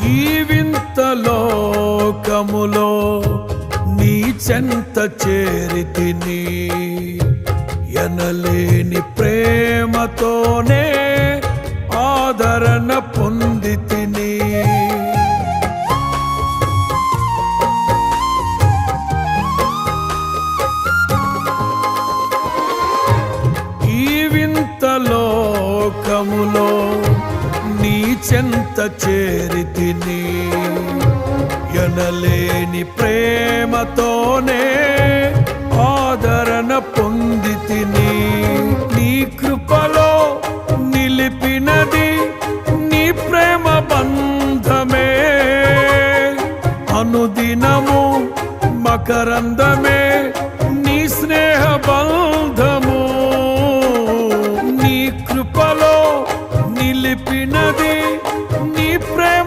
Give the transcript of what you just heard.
ఈ వింత లోకములో నీ చెంత చేరితిని, ఎనలేని ప్రేమతోనే ఆదరణ పొందితిని. ఈ వింత లోకములో నీ చెంత చేరితిని, ఎనలేని ప్రేమతోనే ఆదరణ పొందితిని. నీ కృపలో నిలిపినది నీ ప్రేమ బంధమే, అనుదినము మకరందమే